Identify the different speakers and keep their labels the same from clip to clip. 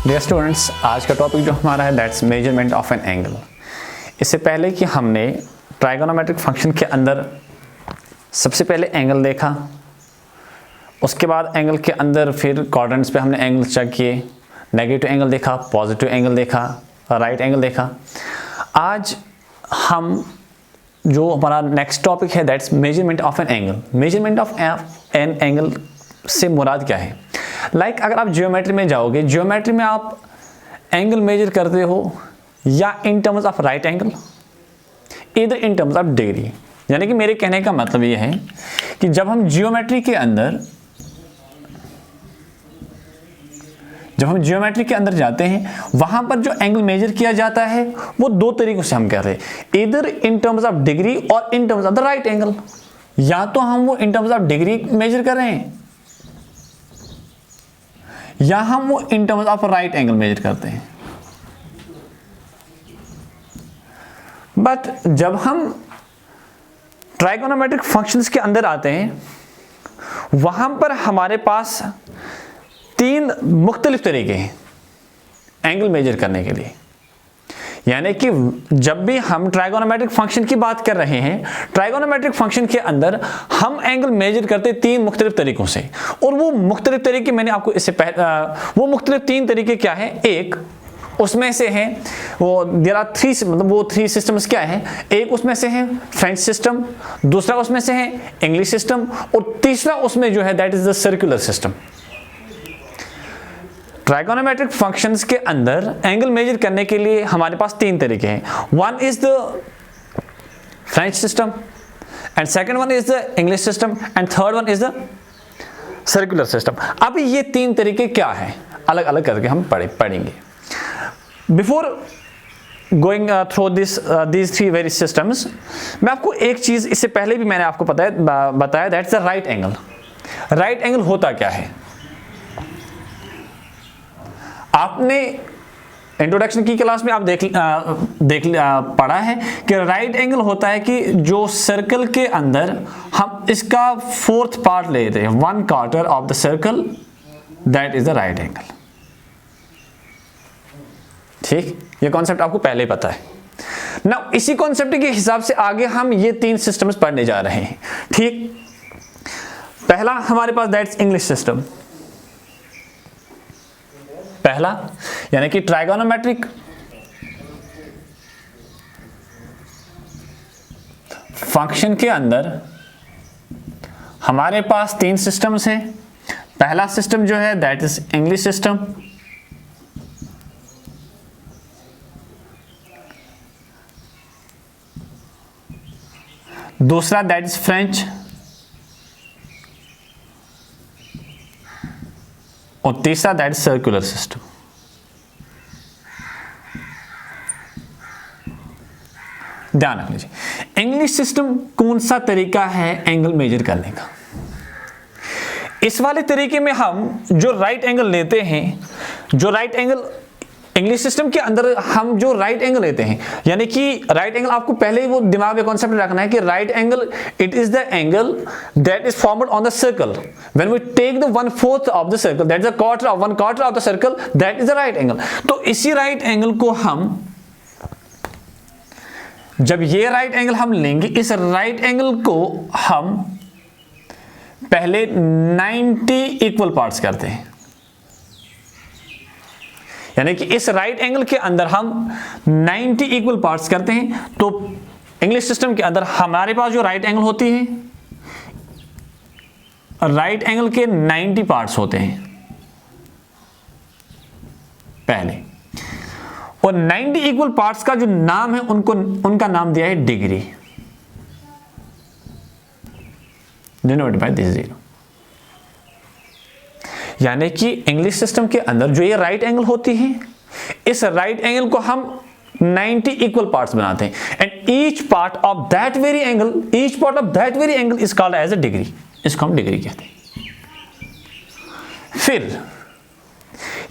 Speaker 1: Dear students, आज का topic जो हमारा है that's measurement of an angle. इससे पहले कि हमने ट्राइगोनोमेट्रिक फंक्शन के अंदर सबसे पहले एंगल देखा, उसके बाद एंगल के अंदर फिर क्वाड्रेंट्स पे हमने एंगल चेक किए, नेगेटिव एंगल देखा, पॉजिटिव एंगल देखा, राइट एंगल देखा। आज हम जो हमारा नेक्स्ट टॉपिक है that's measurement of an angle. Measurement of an angle से मुराद क्या है? लाइक अगर आप ज्योमेट्री में जाओगे, ज्योमेट्री में आप एंगल मेजर करते हो या इन टर्म्स ऑफ राइट एंगल, इधर इन टर्म्स ऑफ डिग्री। यानी कि मेरे कहने का मतलब ये है कि जब हम ज्योमेट्री के अंदर जाते हैं, वहां पर जो एंगल मेजर किया जाता है वो दो तरीकों से हम कर रहे हैं, इधर इन टर्म्स ऑफ डिग्री और in terms of the right angle. या तो हम वो in terms of degree measure कर रहे हैं या हम वो in terms of right angle measure करते हैं। बट जब हम ट्राइगोनोमेट्रिक फंक्शंस के अंदर आते हैं, वहां पर हमारे पास तीन मुख्तलिफ तरीके हैं एंगल मेजर करने के लिए। यानी कि जब भी हम ट्राइगोनोमेट्रिक फंक्शन की बात कर रहे हैं, ट्राइगोनोमेट्रिक फंक्शन के अंदर हम एंगल मेजर करते तीन मुख्तलिफ तरीकों से। और वो मुख्तलिफ तरीके मैंने आपको इससे पहले वो मुख्तलिफ तीन तरीके क्या है, एक उसमें से है वो देयर आर थ्री, मतलब वो थ्री सिस्टम्स क्या है, एक उसमें से है फ्रेंच सिस्टम, दूसरा उसमें से है इंग्लिश सिस्टम और तीसरा उसमें जो है that is the circular system. Trigonometric functions के अंदर एंगल मेजर करने के लिए हमारे पास तीन तरीके हैं। One is the French system and second one is the English system and third one is the circular system. अब ये तीन तरीके क्या हैं, अलग अलग करके हम पढ़ेंगे। Before going through these three various systems, मैं आपको एक चीज इससे पहले भी मैंने आपको बताया that's the right angle. Right angle होता क्या है? आपने इंट्रोडक्शन की क्लास में आप पढ़ा है कि राइट एंगल होता है कि जो सर्कल के अंदर हम इसका फोर्थ पार्ट लेते हैं, one quarter of the circle, that is the right angle. ठीक, ये कॉन्सेप्ट आपको पहले ही पता है ना। इसी कॉन्सेप्ट के हिसाब से आगे हम ये तीन सिस्टम्स पढ़ने जा रहे हैं। ठीक, पहला हमारे पास दैट्स इंग्लिश सिस्टम। पहला यानी कि ट्राइगोनोमेट्रिक फंक्शन के अंदर हमारे पास तीन सिस्टम्स हैं। पहला सिस्टम जो है दैट इज इंग्लिश सिस्टम, दूसरा दैट इज फ्रेंच और तीसरा दैट इज सर्कुलर सिस्टम। ध्यान रख लीजिए, इंग्लिश सिस्टम कौन सा तरीका है एंगल मेजर करने का। इस वाले तरीके में हम जो राइट एंगल लेते हैं, जो राइट एंगल इंग्लिश सिस्टम के अंदर हम जो राइट एंगल लेते हैं, यानी कि राइट एंगल आपको पहले ही वो दिमाग में कॉन्सेप्ट रखना है कि right angle it is the angle that is formed on the circle when we take the 1/4 of the circle, that is the quarter of 1/4 of the circle, that is the right angle. तो इसी right angle को हम, जब ये right angle हम लेंगे, इस right angle को हम पहले 90 इक्वल पार्ट्स करते हैं। यानी कि इस राइट एंगल के अंदर हम 90 इक्वल पार्ट्स करते हैं। तो इंग्लिश सिस्टम के अंदर हमारे पास जो राइट एंगल होती है, राइट एंगल के 90 पार्ट्स होते हैं पहले, और 90 इक्वल पार्ट्स का जो नाम है उनका नाम दिया है degree, denoted by this zero. यानी कि इंग्लिश सिस्टम के अंदर जो ये राइट एंगल होती है, इस राइट एंगल को हम 90 इक्वल पार्ट्स बनाते हैं and each part of that very angle is called as a degree. इसको हम डिग्री कहते हैं। फिर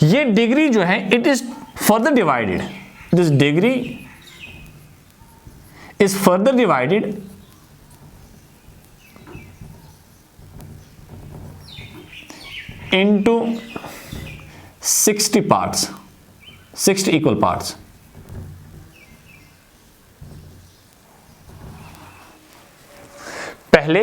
Speaker 1: ये डिग्री जो है it is further divided, this degree is further divided into 60 parts। 60 equal parts. पहले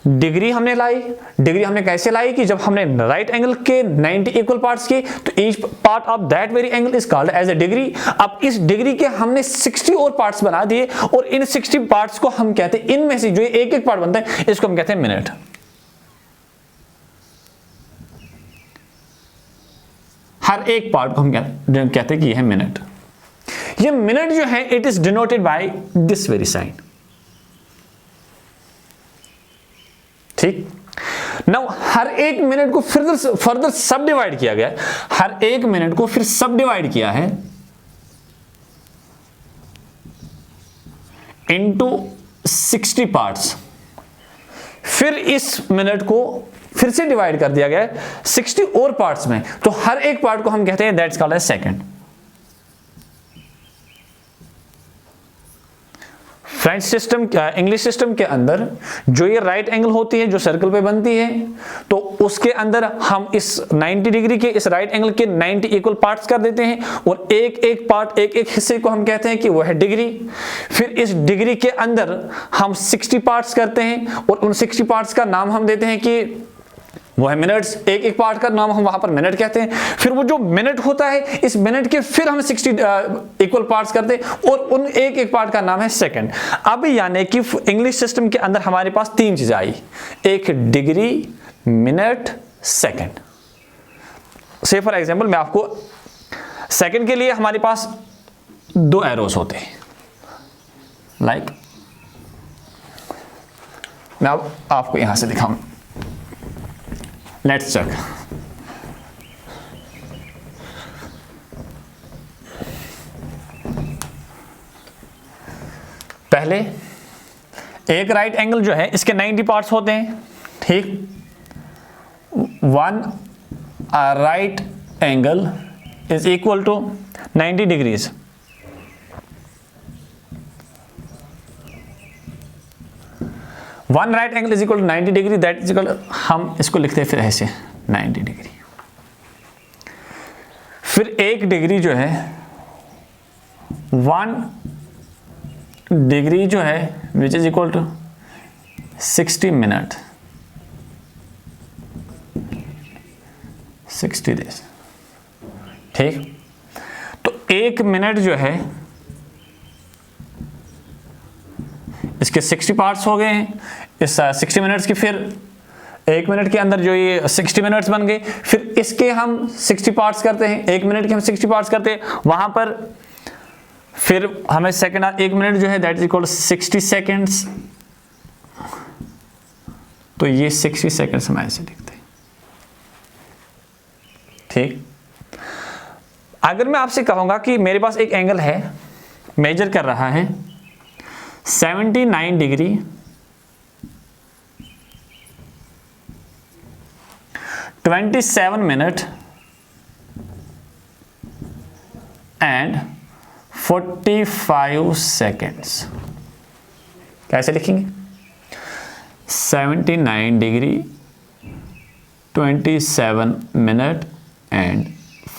Speaker 1: डिग्री हमने लाई, डिग्री हमने कैसे लाई कि जब हमने राइट एंगल के 90 इक्वल पार्ट्स किए तो each part of that very angle is called as a degree. अब इस डिग्री के हमने 60 और पार्ट्स बना दिए और इन 60 पार्ट्स को हम कहते हैं, इनमें से जो एक एक पार्ट बनता है इसको हम कहते हैं मिनट। हर एक पार्ट को हम कहते हैं कि यह है मिनट। ये मिनट जो है it is denoted by this very sign. ठीक, नाउ हर एक मिनट को फर्दर सब डिवाइड किया गया है। हर एक मिनट को फिर सब डिवाइड किया है इनटू 60 पार्ट्स। फिर इस मिनट को फिर से डिवाइड कर दिया गया है 60 और पार्ट्स में, तो हर एक पार्ट को हम कहते हैं that's called as second. French system, English system के अंदर जो ये राइट एंगल होती है जो सर्कल पे बनती है, तो उसके अंदर हम इस 90 डिग्री के इस राइट एंगल के 90 इक्वल पार्ट्स कर देते हैं और एक एक पार्ट, एक एक हिस्से को हम कहते हैं कि वो है डिग्री। फिर इस डिग्री के अंदर हम 60 पार्ट्स करते हैं और उन 60 पार्ट्स का नाम हम देते हैं कि वो है मिनट्स। एक एक पार्ट का नाम हम वहां पर मिनट कहते हैं। फिर वो जो मिनट होता है, इस मिनट के फिर हम 60 इक्वल पार्ट्स करते हैं और उन एक एक पार्ट का नाम है सेकंड। अब यानी कि इंग्लिश सिस्टम के अंदर हमारे पास तीन चीजें आई, एक डिग्री, मिनट, सेकंड। से फॉर एग्जांपल मैं आपको सेकंड के लिए हमारे पास दो एरोस होते हैं, लाइक मैं अब आपको यहां से दिखाऊं। Let's check. पहले एक राइट एंगल जो है इसके 90 पार्ट्स होते हैं, ठीक। One right angle is equal to 90 degrees. One right angle is equal to 90 degree, that is equal, हम इसको लिखते हैं फिर ऐसे 90 डिग्री। फिर एक डिग्री जो है, वन डिग्री जो है which is equal to 60 minute, 60 days, ठीक। तो एक मिनट जो है इसके 60 पार्ट्स हो गए हैं। इस 60 मिनट्स की फिर एक मिनट के अंदर जो ये 60 मिनट्स बन गए, फिर इसके हम 60 पार्ट्स करते हैं, एक मिनट के हम 60 पार्ट्स करते हैं, वहां पर फिर हमें सेकंड, एक मिनट जो है दैट इज इक्वल 60 सेकेंड्स। तो ये 60 सेकेंड्स हम ऐसे लिखते हैं, ठीक। अगर मैं आपसे कहूंगा कि मेरे पास एक एंगल है, मेजर कर रहा है 79 डिग्री 27 मिनट एंड 45 सेकेंड्स। कैसे लिखेंगे? 79 डिग्री 27 मिनट एंड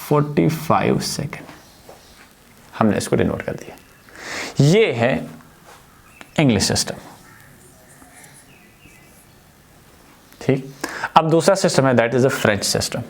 Speaker 1: 45 सेकेंड। हमने इसको डिनोट कर दिया। ये है इंग्लिश सिस्टम, ठीक। अब दूसरा सिस्टम है that is a French system.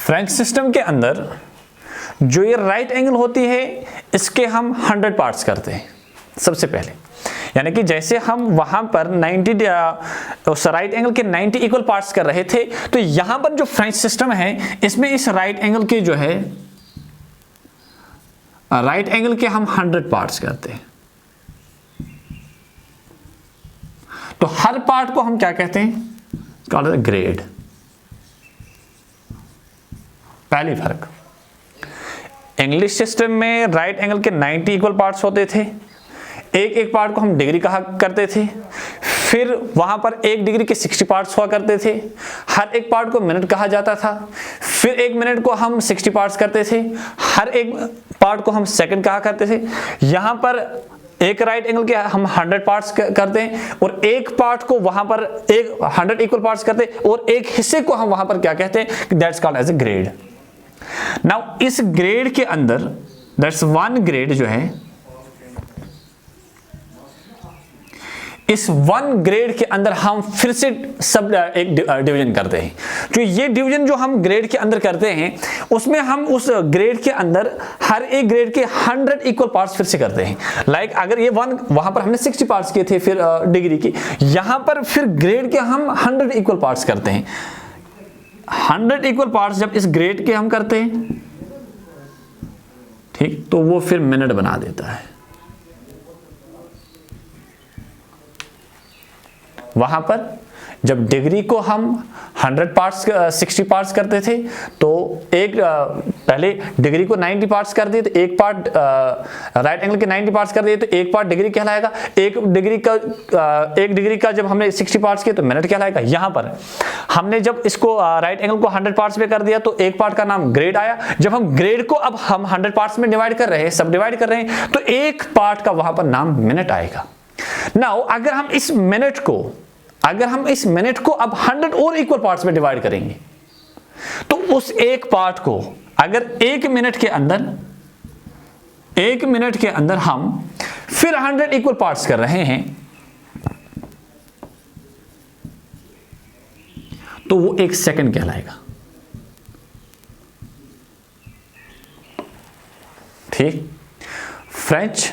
Speaker 1: French system के अंदर जो ये राइट एंगल होती है इसके हम 100 पार्ट्स करते हैं सबसे पहले। यानी कि जैसे हम वहां पर 90 उस राइट एंगल के 90 इक्वल पार्ट्स कर रहे थे, तो यहां पर जो फ्रेंच सिस्टम है इसमें इस राइट एंगल के जो है राइट एंगल के हम 100 पार्ट्स करते हैं। तो हर पार्ट को हम क्या कहते हैं? Called grade. पहली फर्क, इंग्लिश सिस्टम में राइट एंगल के 90 इक्वल पार्ट्स होते थे, एक एक पार्ट को हम डिग्री कहा करते थे, फिर वहां पर एक डिग्री के 60 पार्ट्स हुआ करते थे, हर एक पार्ट को मिनट कहा जाता था, फिर एक मिनट को हम 60 पार्ट्स करते थे, हर एक पार्ट को हम सेकंड कहा करते थे। यहां पर एक राइट एंगल के हम 100 पार्ट्स करते हैं और एक पार्ट को वहां पर एक 100 इक्वल पार्ट्स करते हैं और एक हिस्से को हम वहां पर क्या कहते हैं, that's called as a grade. Now इस ग्रेड के अंदर दैट्स वन ग्रेड जो है, इस वन ग्रेड के अंदर हम फिर से सब एक डिवीजन करते हैं। जो ये डिवीजन जो हम ग्रेड के अंदर करते हैं उसमें हम उस ग्रेड के अंदर हर एक ग्रेड के 100 इक्वल पार्ट्स फिर से करते हैं। लाइक अगर ये वन वहां पर हमने 60 पार्ट्स किए थे फिर डिग्री की, यहां पर फिर ग्रेड के हम 100 इक्वल पार्ट्स करते हैं। 100 इक्वल पार्ट्स जब इस ग्रेड के हम करते हैं, ठीक, तो वो फिर मिनट बना देता है। वहां पर जब डिग्री को हम 100 पार्ट्स 60 पार्ट्स करते थे तो एक पहले डिग्री को 90 पार्ट्स कर दिए तो एक पार्ट राइट एंगल के 90 पार्ट्स कर दिए तो एक पार्ट डिग्री कहलाएगा। एक डिग्री का जब हमने 60 पार्ट्स किए तो मिनट कहलाएगा। यहाँ पर हमने जब इसको राइट एंगल को 100 पार्ट्स में कर दिया तो एक पार्ट का नाम ग्रेड आया। जब हम ग्रेड को अब हम 100 पार्ट्स में डिवाइड कर रहे हैं, सब डिवाइड कर रहे हैं, तो एक पार्ट का वहां पर नाम मिनट आएगा। नाउ अगर हम इस मिनट को अब 100 और इक्वल पार्ट्स में डिवाइड करेंगे तो उस एक पार्ट को अगर एक मिनट के अंदर हम फिर 100 इक्वल पार्ट्स कर रहे हैं तो वो एक सेकंड कहलाएगा। ठीक, फ्रेंच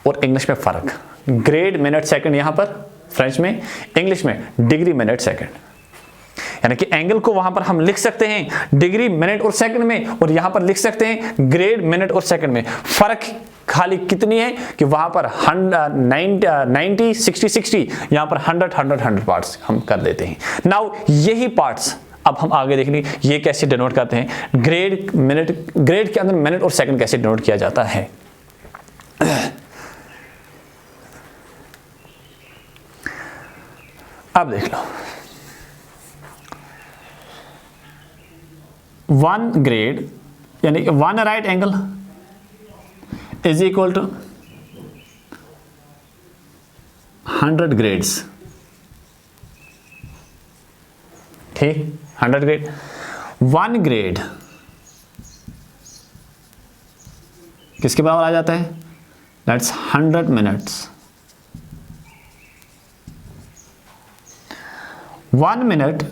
Speaker 1: और इंग्लिश में फर्क, ग्रेड मिनट सेकंड यहां पर फ्रेंच में, इंग्लिश में डिग्री मिनट सेकंड। यानी कि एंगल को वहां पर हम लिख सकते हैं डिग्री मिनट और सेकंड में और यहां पर लिख सकते हैं ग्रेड मिनट और सेकंड में। फर्क खाली कितनी है कि वहां पर 90 60 60, यहां पर 100 पार्ट्स हम कर देते हैं। नाउ यही पार्ट्स अब हम आगे देख लेंगे ये कैसे डिनोट करते हैं। ग्रेड के अंदर मिनट और सेकंड कैसे डिनोट किया जाता है। अब देख लो, वन ग्रेड यानी कि one right angle is equal to 100 grades. ठीक, 100 ग्रेड। वन ग्रेड किसके बराबर आ जाता है, that's 100 minutes. 1 minute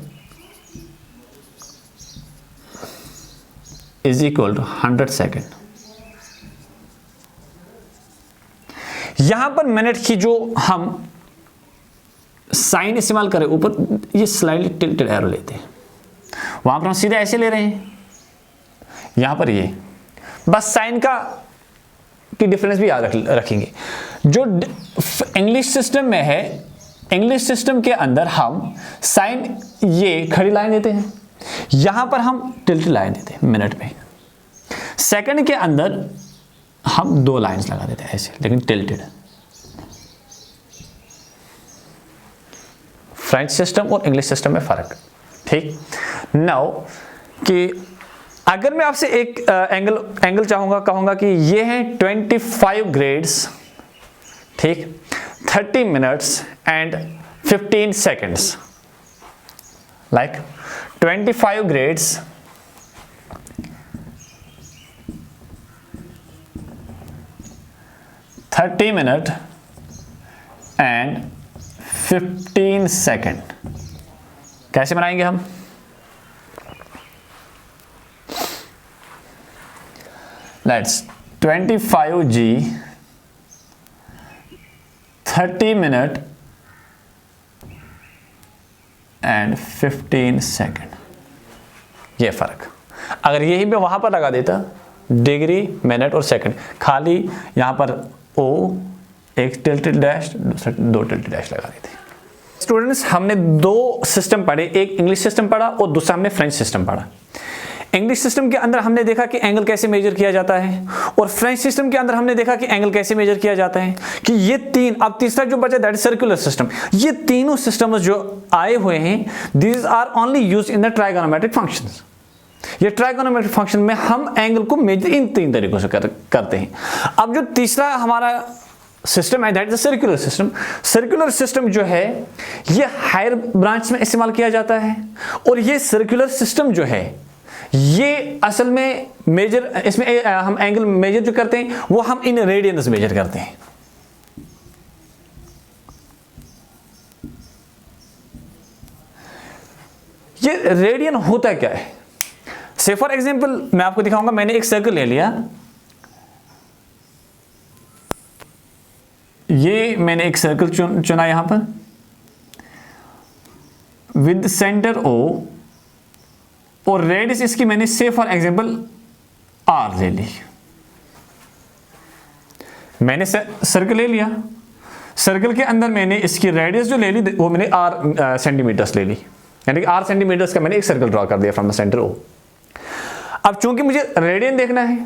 Speaker 1: is equal to 100 second. यहां पर मिनट की जो हम साइन इस्तेमाल करें ऊपर, ये स्लाइडली टिल्टेड एरो लेते हैं, वहां पर हम सीधे ऐसे ले रहे हैं, यहां पर ये बस साइन का की डिफरेंस भी याद रखेंगे। जो इंग्लिश सिस्टम में है, इंग्लिश सिस्टम के अंदर हम साइन ये खड़ी लाइन देते हैं, यहां पर हम टिल्ट लाइन देते हैं मिनट में। सेकंड के अंदर हम 2 लाइंस लगा देते हैं ऐसे, लेकिन टिल्टेड। फ्रेंच सिस्टम और इंग्लिश सिस्टम में फर्क। ठीक, नाउ कि अगर मैं आपसे एक एंगल चाहूंगा, कहूंगा कि ये है 25 ग्रेड्स, ठीक, 30 minutes and 15 seconds, like 25 grades, 30 minutes and 15 second। कैसे बनाएंगे हम, let's 25G 30 minute and 15 second. ये फर्क अगर यही मैं वहां पर लगा देता, डिग्री मिनट और सेकंड, खाली यहां पर ओ एक टिल्टेड डैश, दूसरा 2 टिल्टेड डैश लगा देते। स्टूडेंट्स, हमने 2 सिस्टम पढ़े, एक इंग्लिश सिस्टम पढ़ा और दूसरा हमने फ्रेंच सिस्टम पढ़ा। इंग्लिश सिस्टम के अंदर हमने देखा कि एंगल कैसे मेजर किया जाता है, और फ्रेंच सिस्टम के अंदर हमने देखा कि एंगल कैसे मेजर किया जाता है, कि ये तीन। अब तीसरा जो बचा दैट इज सर्कुलर सिस्टम। ये तीनों सिस्टम्स जो आए हुए हैं, these are only use in the trigonometric functions. ये ट्राइगोनोमेट्रिक फंक्शन में हम एंगल को मेजर इन तीन तरीकों से करते हैं। अब जो तीसरा हमारा सिस्टम है that is circular system. Circular system जो है ये हायर ब्रांच में इस्तेमाल किया जाता है, और ये सर्कुलर सिस्टम जो है ये असल में मेजर, इसमें हम एंगल मेजर जो करते हैं वो हम इन रेडियंस मेजर करते हैं। ये रेडियन होता क्या है? से फॉर एग्जांपल मैं आपको दिखाऊंगा, मैंने एक सर्कल ले लिया, ये मैंने एक सर्कल चुना यहां पर विद सेंटर O, और रेडियस इसकी मैंने से फॉर एग्जांपल R ले ली। मैंने सर्कल ले लिया, सर्कल के अंदर मैंने इसकी रेडियस जो ले ली वो मैंने R सेंटीमीटर्स ले ली, यानी कि R सेंटीमीटर्स का मैंने एक सर्कल ड्रॉ कर दिया फ्रॉम द सेंटर O। अब चूंकि मुझे रेडियन देखना है,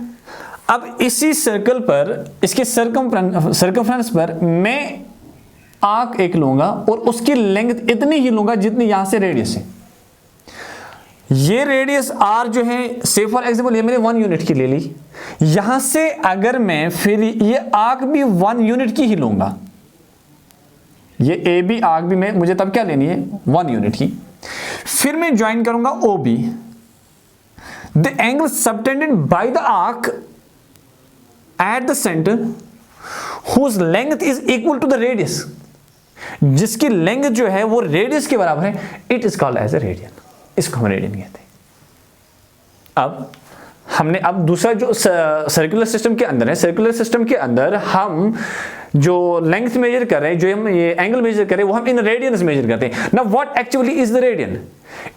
Speaker 1: अब इसी सर्कल पर इसके सर्कमफ्रेंस पर मैं आर्क एक लूंगा और उसकी लेंथ इतनी ही लूंगा जितनी यहां से रेडियस है। ये रेडियस R जो है से फॉर एग्जांपल ये मैंने 1 यूनिट की ले ली। यहां से अगर मैं फिर ये आर्क भी 1 यूनिट की ही लूंगा, ये AB आर्क भी मुझे तब क्या लेनी है 1 यूनिट की, फिर मैं ज्वाइन करूंगा OB। The angle subtended by the arc at the center whose length is equal to the radius, जिसकी लेंथ जो है वो रेडियस के बराबर है, it is called as a radian। इसको हम रेडियन कहते हैं। अब हमने दूसरा जो सर्कुलर सिस्टम के अंदर है, सर्कुलर सिस्टम के अंदर हम जो लेंथ मेजर कर रहे हैं, जो हम ये एंगल मेजर कर रहे हैं, वो हम इन रेडियंस मेजर करते हैं। Now what actually is the radian?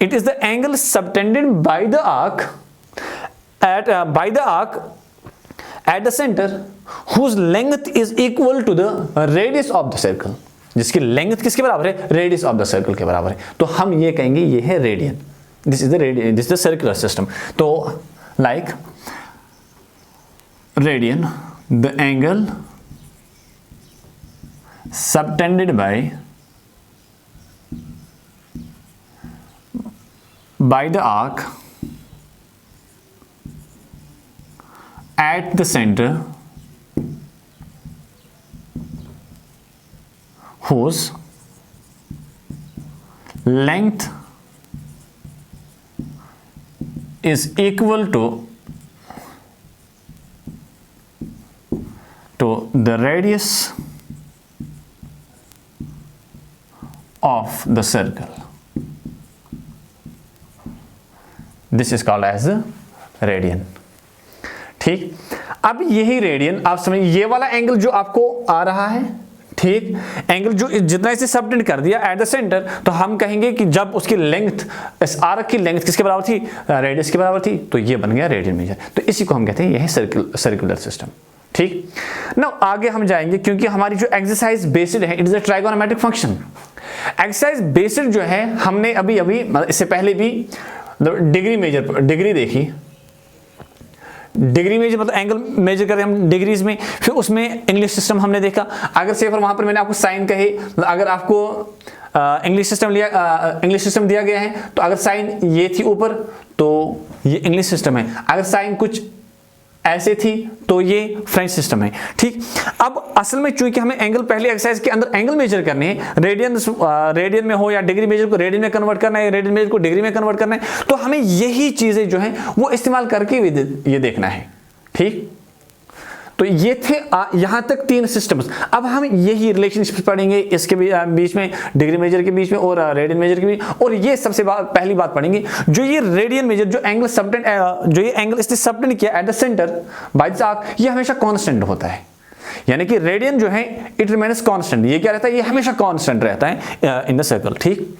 Speaker 1: It is the angle subtended by the arc at the center whose length is equal to the radius of the circle, जिसकी length किसके बराबर है? रेडियस ऑफ द सर्कल के बराबर है। तो हम ये कहेंगे ये है radian. This is the radian, this is the circular system. तो like radian, the angle subtended by the arc at the center whose length is equal to the radius of the circle. This is called as radian। ठीक, अब यही radian आप समझ, ये वाला angle जो आपको आ रहा है, ठीक, एंगल जो जितना इसे सबटेंड कर दिया एट द सेंटर, तो हम कहेंगे कि जब उसकी लेंथ, इस आर्क की लेंथ किसके बराबर थी? रेडियस के बराबर थी, तो ये बन गया रेडियन मेजर। तो इसी को हम कहते हैं यह है सर्कुलर सिस्टम। ठीक, नाउ आगे हम जाएंगे, क्योंकि हमारी जो एक्सरसाइज बेस्ड है, it is a trigonometric function. Exercise based जो है, हमने अभी इससे पहले भी डिग्री देखी। डिग्री मेजर मतलब एंगल मेजर करते हम डिग्रीज में, फिर उसमें इंग्लिश सिस्टम हमने देखा। अगर से वहां पर मैंने आपको साइन कहे, अगर आपको इंग्लिश सिस्टम दिया गया है, तो अगर साइन ये थी ऊपर तो ये इंग्लिश सिस्टम है, अगर साइन कुछ ऐसे थी तो ये फ्रेंच सिस्टम है। ठीक, अब असल में चूंकि हमें एंगल पहले एक्सरसाइज के अंदर एंगल मेजर करने हैं, रेडियन में हो या डिग्री मेजर को रेडियन में कन्वर्ट करना है, रेडियन मेजर को डिग्री में कन्वर्ट करना है, तो हमें यही चीजें जो है वो इस्तेमाल करके ये देखना है। ठीक, तो ये थे यहां तक 3 सिस्टम्स। अब हम यही रिलेशनशिप पढ़ेंगे इसके बीच में, डिग्री मेजर के बीच में और रेडियन मेजर के बीच, और ये सबसे पहली बात पढ़ेंगे जो ये रेडियन मेजर, जो एंगल सबटेंड, जो ये एंगल इसने सबटेंड किया at the centre by the arc, ये हमेशा कांस्टेंट होता है। यानी कि रेडियन जो है इट रिमेन्स कांस्टेंट। ये क्या रहता है? ये हमेशा कांस्टेंट रहता है इन द सर्कल। ठीक,